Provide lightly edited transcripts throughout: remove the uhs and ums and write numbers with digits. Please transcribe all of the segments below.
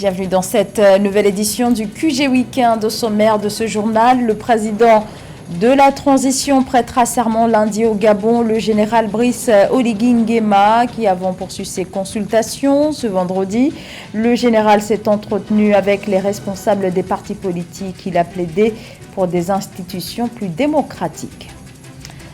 Bienvenue dans cette nouvelle édition du QG Week-end. Au sommaire de ce journal, le président de la transition prêtera serment lundi au Gabon, le général Brice Oligui Nguema, qui avant poursuivi ses consultations ce vendredi. Le général s'est entretenu avec les responsables des partis politiques. Il a plaidé pour des institutions plus démocratiques.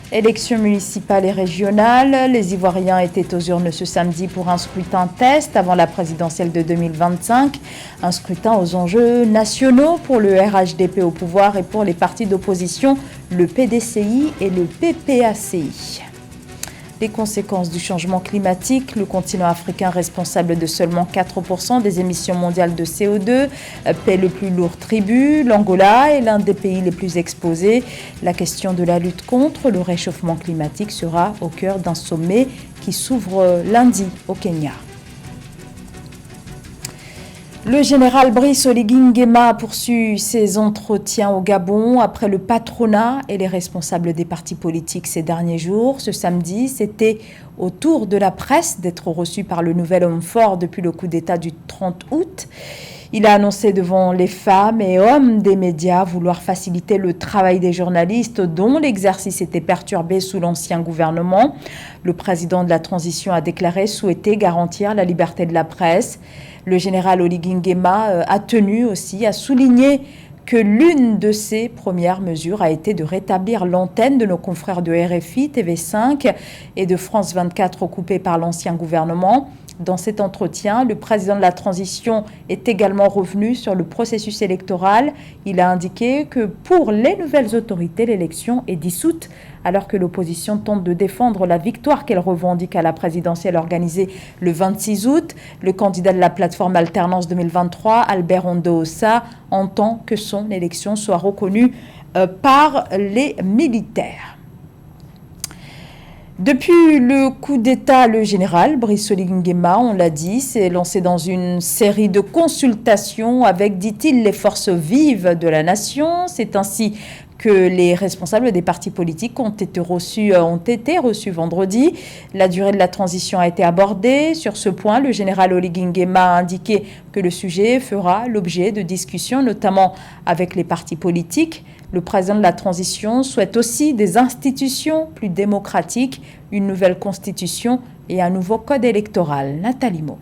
Élections municipales et régionales, les Ivoiriens étaient aux urnes ce samedi pour un scrutin test avant la présidentielle de 2025. Un scrutin aux enjeux nationaux pour le RHDP au pouvoir et pour les partis d'opposition, le PDCI et le PPACI. Les conséquences du changement climatique, le continent africain responsable de seulement 4% des émissions mondiales de CO2 paie le plus lourd tribut. L'Angola est l'un des pays les plus exposés. La question de la lutte contre le réchauffement climatique sera au cœur d'un sommet qui s'ouvre lundi au Kenya. Le général Brice Oligui Nguema a poursuivi ses entretiens au Gabon après le patronat et les responsables des partis politiques ces derniers jours. Ce samedi, c'était au tour de la presse d'être reçu par le nouvel homme fort depuis le coup d'État du 30 août. Il a annoncé devant les femmes et hommes des médias vouloir faciliter le travail des journalistes dont l'exercice était perturbé sous l'ancien gouvernement. Le président de la transition a déclaré souhaiter garantir la liberté de la presse. Le général Oligui Nguema a tenu aussi à souligner que l'une de ses premières mesures a été de rétablir l'antenne de nos confrères de RFI, TV5 et de France 24 occupée par l'ancien gouvernement. Dans cet entretien, le président de la transition est également revenu sur le processus électoral. Il a indiqué que pour les nouvelles autorités, l'élection est dissoute alors que l'opposition tente de défendre la victoire qu'elle revendique à la présidentielle organisée le 26 août. Le candidat de la plateforme Alternance 2023, Albert Ondo-Ossa, entend que son élection soit reconnue par les militaires. Depuis le coup d'État, le général Brice Oligui Nguema, on l'a dit, s'est lancé dans une série de consultations avec, dit-il, les forces vives de la nation. C'est ainsi que les responsables des partis politiques ont été reçus vendredi. La durée de la transition a été abordée. Sur ce point, le général Oligui Nguema a indiqué que le sujet fera l'objet de discussions, notamment avec les partis politiques. Le président de la transition souhaite aussi des institutions plus démocratiques, une nouvelle constitution et un nouveau code électoral. Nathalie Mo.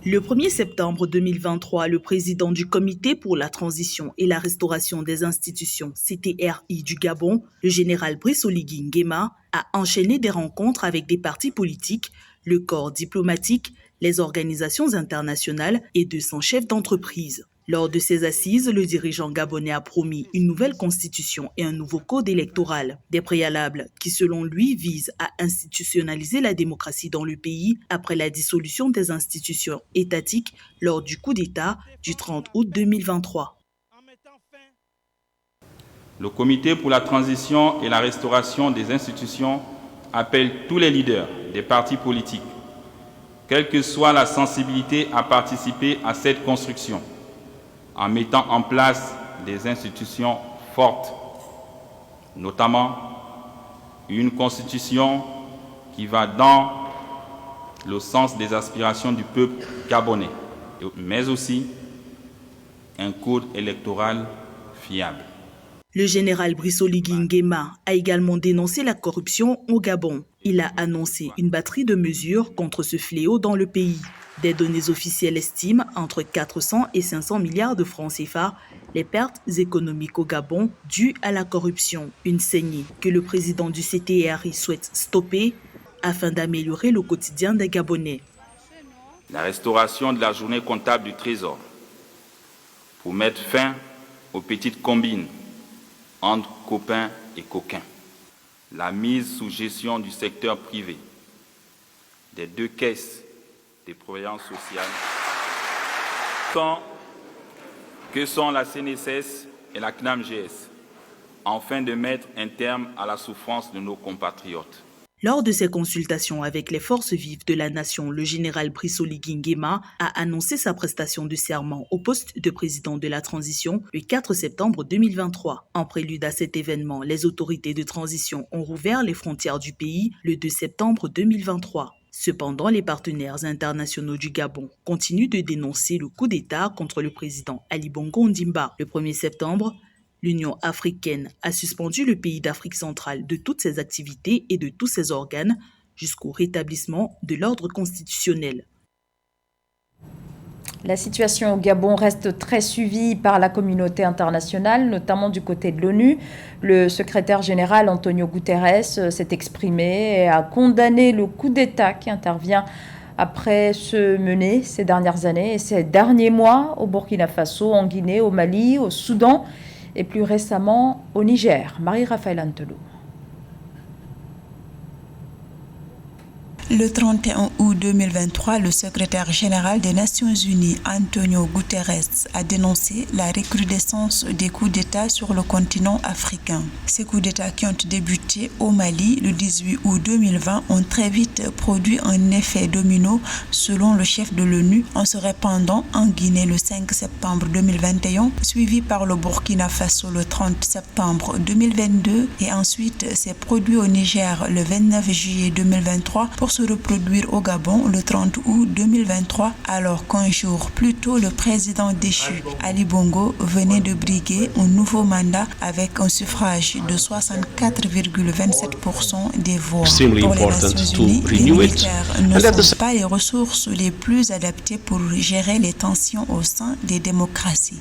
Le 1er septembre 2023, le président du Comité pour la transition et la restauration des institutions CTRI du Gabon, le général Brice Oligui Nguema, a enchaîné des rencontres avec des partis politiques, le corps diplomatique, les organisations internationales et 200 chefs d'entreprise. Lors de ces assises, le dirigeant gabonais a promis une nouvelle constitution et un nouveau code électoral. Des préalables qui, selon lui, visent à institutionnaliser la démocratie dans le pays après la dissolution des institutions étatiques lors du coup d'État du 30 août 2023. Le Comité pour la transition et la restauration des institutions appelle tous les leaders des partis politiques, quelle que soit la sensibilité, à participer à cette construction, en mettant en place des institutions fortes, notamment une constitution qui va dans le sens des aspirations du peuple gabonais, mais aussi un code électoral fiable. Le général Brice Oligui Nguema a également dénoncé la corruption au Gabon. Il a annoncé une batterie de mesures contre ce fléau dans le pays. Des données officielles estiment entre 400 et 500 milliards de francs CFA les pertes économiques au Gabon dues à la corruption. Une saignée que le président du CTRI souhaite stopper afin d'améliorer le quotidien des Gabonais. La restauration de la journée comptable du Trésor pour mettre fin aux petites combines entre copains et coquins. La mise sous gestion du secteur privé, des deux caisses des prévoyances sociales, que sont la CNSS et la CNAMGS, afin de mettre un terme à la souffrance de nos compatriotes. Lors de ses consultations avec les forces vives de la nation, le général Brice Oligui Nguema a annoncé sa prestation de serment au poste de président de la transition le 4 septembre 2023. En prélude à cet événement, les autorités de transition ont rouvert les frontières du pays le 2 septembre 2023. Cependant, les partenaires internationaux du Gabon continuent de dénoncer le coup d'État contre le président Ali Bongo Ondimba. Le 1er septembre, l'Union africaine a suspendu le pays d'Afrique centrale de toutes ses activités et de tous ses organes jusqu'au rétablissement de l'ordre constitutionnel. La situation au Gabon reste très suivie par la communauté internationale, notamment du côté de l'ONU. Le secrétaire général Antonio Guterres s'est exprimé et a condamné le coup d'État qui intervient après se mener ces dernières années et ces derniers mois au Burkina Faso, en Guinée, au Mali, au Soudan et plus récemment au Niger. Marie-Raphaël Antelou. Le 31 août 2023, le secrétaire général des Nations Unies, Antonio Guterres, a dénoncé la recrudescence des coups d'État sur le continent africain. Ces coups d'État qui ont débuté au Mali le 18 août 2020 ont très vite produit un effet domino selon le chef de l'ONU en se répandant en Guinée le 5 septembre 2021, suivi par le Burkina Faso le 30 septembre 2022 et ensuite s'est produit au Niger le 29 juillet 2023 pour se reproduire au Gabon le 30 août 2023, alors qu'un jour plus tôt, le président déchu Ali Bongo venait de briguer un nouveau mandat avec un suffrage de 64,27% des voix. Pour les Nations Unies, les militaires ne sont pas les ressources les plus adaptées pour gérer les tensions au sein des démocraties.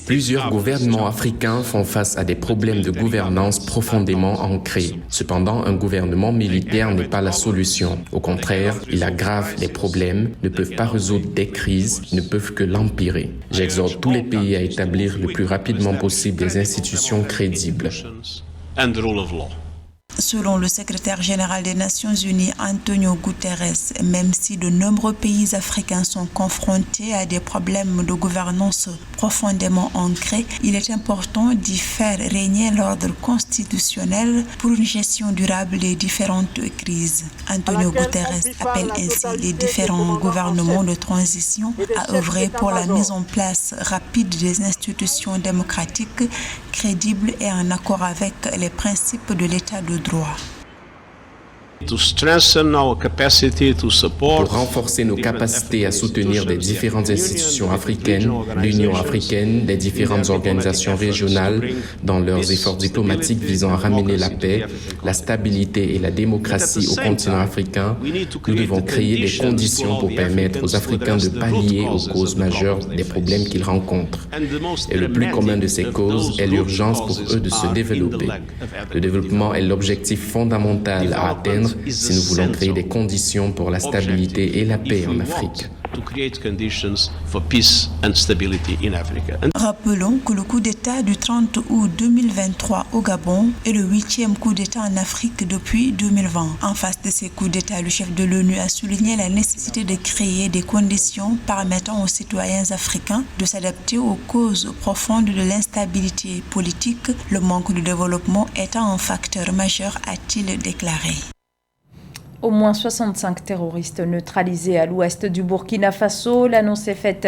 Plusieurs gouvernements africains font face à des problèmes de gouvernance profondément ancrés. Cependant, un gouvernement militaire n'est pas la solution. Au contraire, il aggrave les problèmes, ne peuvent pas résoudre des crises, ne peuvent que l'empirer. J'exhorte tous les pays à établir le plus rapidement possible des institutions crédibles. Selon le secrétaire général des Nations Unies, Antonio Guterres, même si de nombreux pays africains sont confrontés à des problèmes de gouvernance profondément ancrés, il est important d'y faire régner l'ordre constitutionnel pour une gestion durable des différentes crises. Antonio Guterres appelle ainsi les différents gouvernements de transition à œuvrer pour la mise en place rapide des institutions démocratiques crédibles et en accord avec les principes de l'état de droit. Pour renforcer nos capacités à soutenir les différentes institutions africaines, l'Union africaine, les différentes organisations régionales dans leurs efforts diplomatiques visant à ramener la paix, la stabilité et la démocratie au continent africain, nous devons créer des conditions pour permettre aux Africains de pallier aux causes majeures des problèmes qu'ils rencontrent. Et le plus commun de ces causes est l'urgence pour eux de se développer. Le développement est l'objectif fondamental à atteindre si nous voulons créer des conditions pour la stabilité et la paix en Afrique. Rappelons que le coup d'État du 30 août 2023 au Gabon est le 8e coup d'État en Afrique depuis 2020. En face de ces coups d'État, le chef de l'ONU a souligné la nécessité de créer des conditions permettant aux citoyens africains de s'adapter aux causes profondes de l'instabilité politique, le manque de développement étant un facteur majeur, a-t-il déclaré. Au moins 65 terroristes neutralisés à l'ouest du Burkina Faso. L'annonce est faite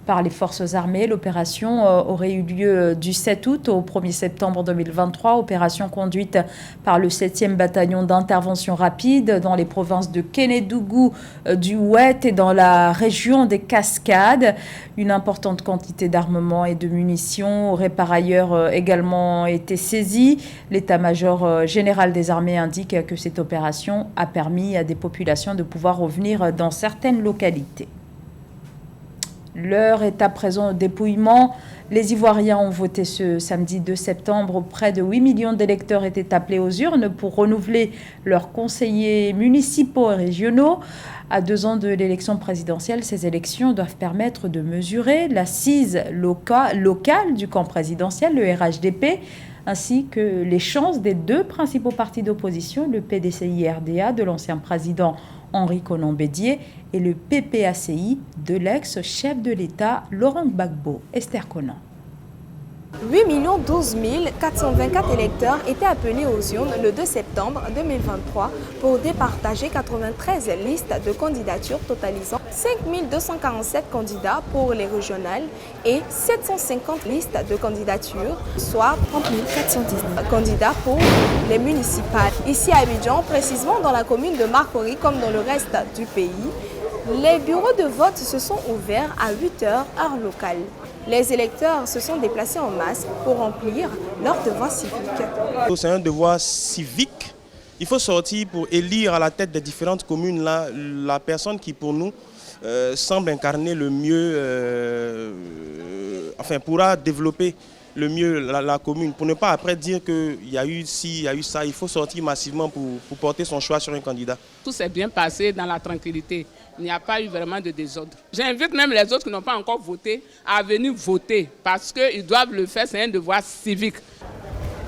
par les forces armées. L'opération aurait eu lieu du 7 août au 1er septembre 2023. Opération conduite par le 7e bataillon d'intervention rapide dans les provinces de Kénédougou, du Oued et dans la région des Cascades. Une importante quantité d'armement et de munitions aurait par ailleurs également été saisie. L'état-major général des armées indique que cette opération a permis à des populations de pouvoir revenir dans certaines localités. L'heure est à présent au dépouillement. Les Ivoiriens ont voté ce samedi 2 septembre. Près de 8 millions d'électeurs étaient appelés aux urnes pour renouveler leurs conseillers municipaux et régionaux. À 2 ans de l'élection présidentielle, ces élections doivent permettre de mesurer l'assise locale du camp présidentiel, le RHDP, ainsi que les chances des 2 principaux partis d'opposition, le PDCI-RDA de l'ancien président Henri Konan Bédié et le PPACI de l'ex-chef de l'État Laurent Gbagbo. Esther Konan. 8 12 424 électeurs étaient appelés aux urnes le 2 septembre 2023 pour départager 93 listes de candidatures totalisant 5 247 candidats pour les régionales et 750 listes de candidatures, soit 30 419 candidats pour les municipales. Ici à Abidjan, précisément dans la commune de Marcory comme dans le reste du pays, les bureaux de vote se sont ouverts à 8h heure locale. Les électeurs se sont déplacés en masse pour remplir leur devoir civique. C'est un devoir civique. Il faut sortir pour élire à la tête des différentes communes la personne qui pour nous semble incarner le mieux, pourra développer le mieux la commune. Pour ne pas après dire qu'il y a eu ci, il y a eu ça, il faut sortir massivement pour porter son choix sur un candidat. Tout s'est bien passé dans la tranquillité. Il n'y a pas eu vraiment de désordre. J'invite même les autres qui n'ont pas encore voté à venir voter parce qu'ils doivent le faire, c'est un devoir civique.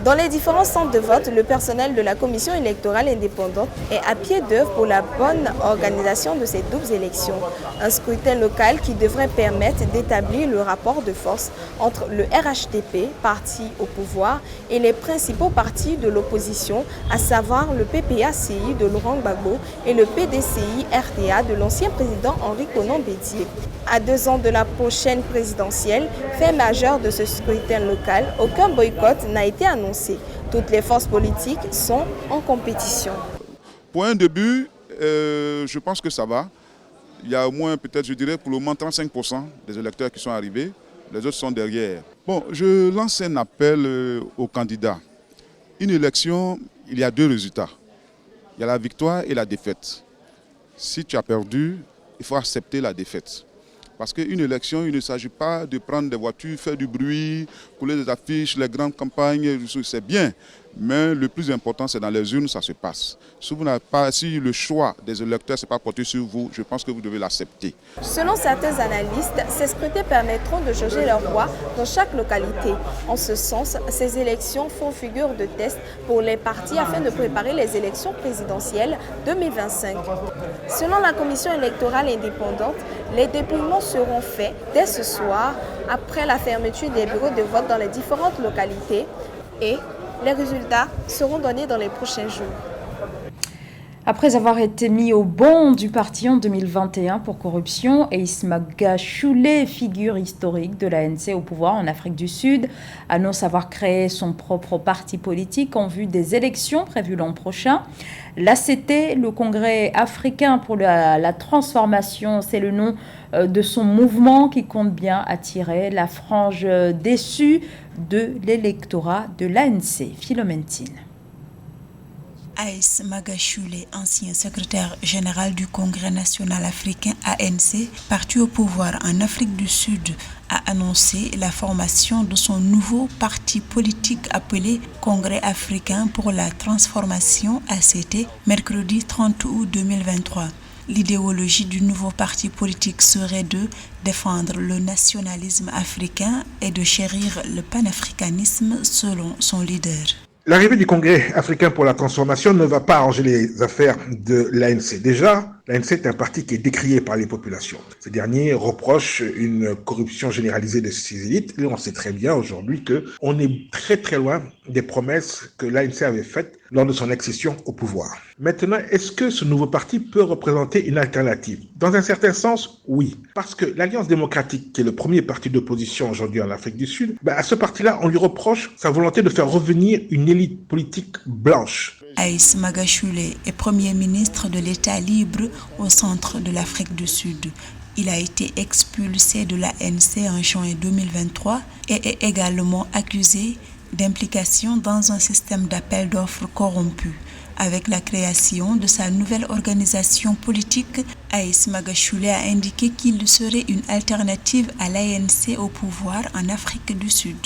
Dans les différents centres de vote, le personnel de la commission électorale indépendante est à pied d'œuvre pour la bonne organisation de ces doubles élections. Un scrutin local qui devrait permettre d'établir le rapport de force entre le RHDP, parti au pouvoir, et les principaux partis de l'opposition, à savoir le PPACI de Laurent Gbagbo et le PDCI-RTA de l'ancien président Henri Konan Bédié. À 2 ans de la prochaine présidentielle, fait majeur de ce scrutin local, aucun boycott n'a été annoncé. Toutes les forces politiques sont en compétition. Pour un début, je pense que ça va. Il y a au moins, peut-être, je dirais, pour le moment, 35% des électeurs qui sont arrivés. Les autres sont derrière. Bon, je lance un appel aux candidats. Une élection, il y a 2 résultats. Il y a la victoire et la défaite. Si tu as perdu, il faut accepter la défaite. Parce qu'une élection, il ne s'agit pas de prendre des voitures, faire du bruit, coller des affiches, les grandes campagnes, c'est bien. Mais le plus important, c'est dans les urnes, ça se passe. Si le choix des électeurs n'est pas porté sur vous, je pense que vous devez l'accepter. Selon certains analystes, ces scrutins permettront de jauger leur voix dans chaque localité. En ce sens, ces élections font figure de test pour les partis afin de préparer les élections présidentielles 2025. Selon la commission électorale indépendante, les dépouillements seront faits dès ce soir, après la fermeture des bureaux de vote dans les différentes localités, et les résultats seront donnés dans les prochains jours. Après avoir été mis au banc du parti en 2021 pour corruption, Aïs Magashule, figure historique de l'ANC au pouvoir en Afrique du Sud, annonce avoir créé son propre parti politique en vue des élections prévues l'an prochain. L'ACT, le Congrès africain pour la transformation, c'est le nom de son mouvement qui compte bien attirer la frange déçue de l'électorat de l'ANC. Philomentine. Aïs Magashule, ancien secrétaire général du Congrès national africain ANC, parti au pouvoir en Afrique du Sud, a annoncé la formation de son nouveau parti politique appelé Congrès africain pour la transformation ACT, mercredi 30 août 2023. L'idéologie du nouveau parti politique serait de défendre le nationalisme africain et de chérir le panafricanisme selon son leader. L'arrivée du Congrès africain pour la transformation ne va pas arranger les affaires de l'ANC. Déjà, l'ANC est un parti qui est décrié par les populations. Ces derniers reprochent une corruption généralisée de ses élites. Et on sait très bien aujourd'hui qu'on est très très loin des promesses que l'ANC avait faites lors de son accession au pouvoir. Maintenant, est-ce que ce nouveau parti peut représenter une alternative? Dans un certain sens, oui. Parce que l'Alliance démocratique, qui est le premier parti d'opposition aujourd'hui en Afrique du Sud, à ce parti-là, on lui reproche sa volonté de faire revenir une élite politique blanche. Aïs Magashule est Premier ministre de l'État libre au centre de l'Afrique du Sud. Il a été expulsé de l'ANC en juin 2023 et est également accusé d'implication dans un système d'appel d'offres corrompu. Avec la création de sa nouvelle organisation politique, Aïs Magashule a indiqué qu'il serait une alternative à l'ANC au pouvoir en Afrique du Sud.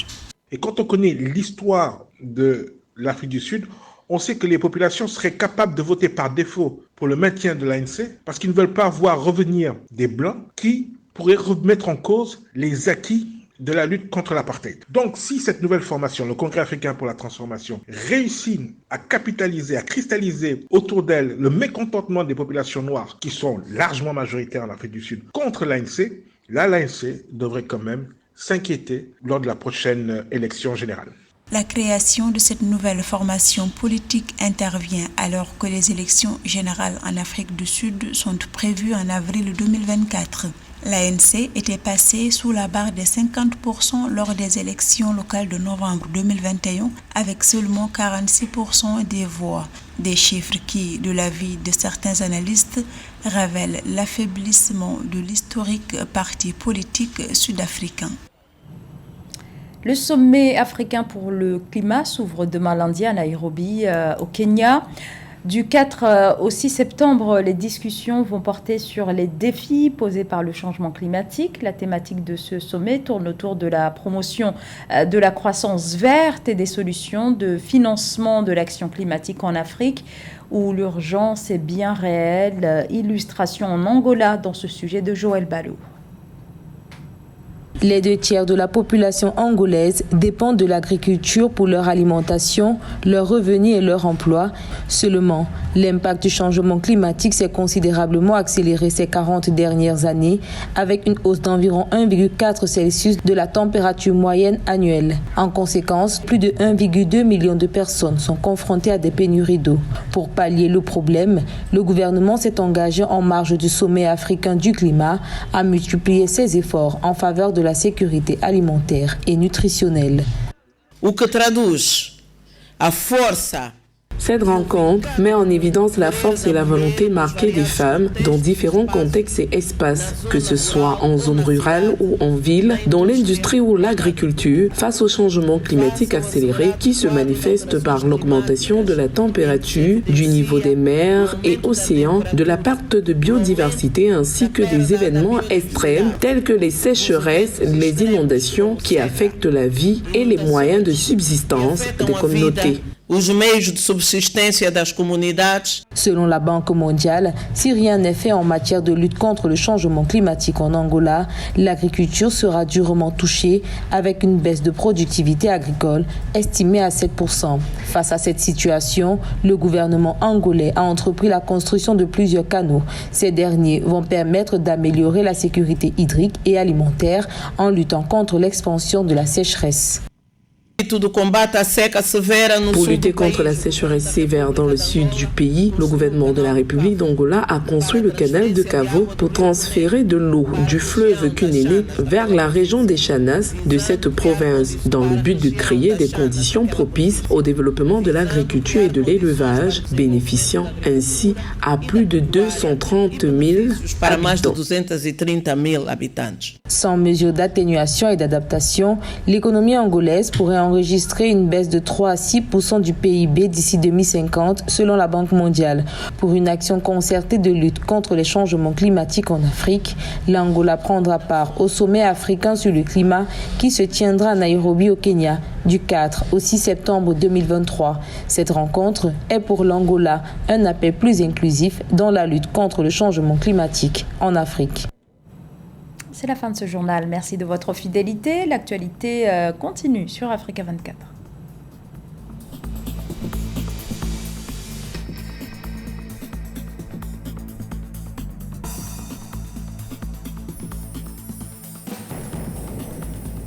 Et quand on connaît l'histoire de l'Afrique du Sud, on sait que les populations seraient capables de voter par défaut pour le maintien de l'ANC parce qu'ils ne veulent pas voir revenir des Blancs qui pourraient remettre en cause les acquis de la lutte contre l'apartheid. Donc, si cette nouvelle formation, le Congrès africain pour la transformation, réussit à capitaliser, à cristalliser autour d'elle le mécontentement des populations noires qui sont largement majoritaires en Afrique du Sud contre l'ANC, là, l'ANC devrait quand même s'inquiéter lors de la prochaine élection générale. La création de cette nouvelle formation politique intervient alors que les élections générales en Afrique du Sud sont prévues en avril 2024. L'ANC était passée sous la barre des 50% lors des élections locales de novembre 2021 avec seulement 46% des voix. Des chiffres qui, de l'avis de certains analystes, révèlent l'affaiblissement de l'historique parti politique sud-africain. Le sommet africain pour le climat s'ouvre demain lundi à Nairobi, au Kenya. Du 4 au 6 septembre, les discussions vont porter sur les défis posés par le changement climatique. La thématique de ce sommet tourne autour de la promotion de la croissance verte et des solutions de financement de l'action climatique en Afrique, où l'urgence est bien réelle. Illustration en Angola dans ce sujet de Joël Ballot. Les 2 tiers de la population angolaise dépendent de l'agriculture pour leur alimentation, leur revenu et leur emploi. Seulement, l'impact du changement climatique s'est considérablement accéléré ces 40 dernières années, avec une hausse d'environ 1,4 Celsius de la température moyenne annuelle. En conséquence, plus de 1,2 million de personnes sont confrontées à des pénuries d'eau. Pour pallier le problème, le gouvernement s'est engagé en marge du sommet africain du climat à multiplier ses efforts en faveur de la sécurité alimentaire et nutritionnelle. O que traduz a força. Cette rencontre met en évidence la force et la volonté marquée des femmes dans différents contextes et espaces, que ce soit en zone rurale ou en ville, dans l'industrie ou l'agriculture, face au changement climatique accéléré qui se manifeste par l'augmentation de la température, du niveau des mers et océans, de la perte de biodiversité ainsi que des événements extrêmes tels que les sécheresses, les inondations qui affectent la vie et les moyens de subsistance des communautés. Os meios de subsistência das comunidades. Selon la Banque mondiale, si rien n'est fait en matière de lutte contre le changement climatique en Angola, l'agriculture sera durement touchée avec une baisse de productivité agricole estimée à 7%. Face à cette situation, le gouvernement angolais a entrepris la construction de plusieurs canaux. Ces derniers vont permettre d'améliorer la sécurité hydrique et alimentaire en luttant contre l'expansion de la sécheresse. Pour lutter contre la sécheresse sévère dans le sud du pays, le gouvernement de la République d'Angola a construit le canal de Cavo pour transférer de l'eau du fleuve Kunene vers la région des Chanas de cette province, dans le but de créer des conditions propices au développement de l'agriculture et de l'élevage, bénéficiant ainsi à plus de 230 000 habitants. Sans mesure d'atténuation et d'adaptation, l'économie angolaise pourrait enregistrer une baisse de 3 à 6% du PIB d'ici 2050 selon la Banque mondiale. Pour une action concertée de lutte contre les changements climatiques en Afrique, l'Angola prendra part au sommet africain sur le climat qui se tiendra à Nairobi au Kenya du 4 au 6 septembre 2023. Cette rencontre est pour l'Angola un appel plus inclusif dans la lutte contre le changement climatique en Afrique. C'est la fin de ce journal. Merci de votre fidélité. L'actualité continue sur Africa 24.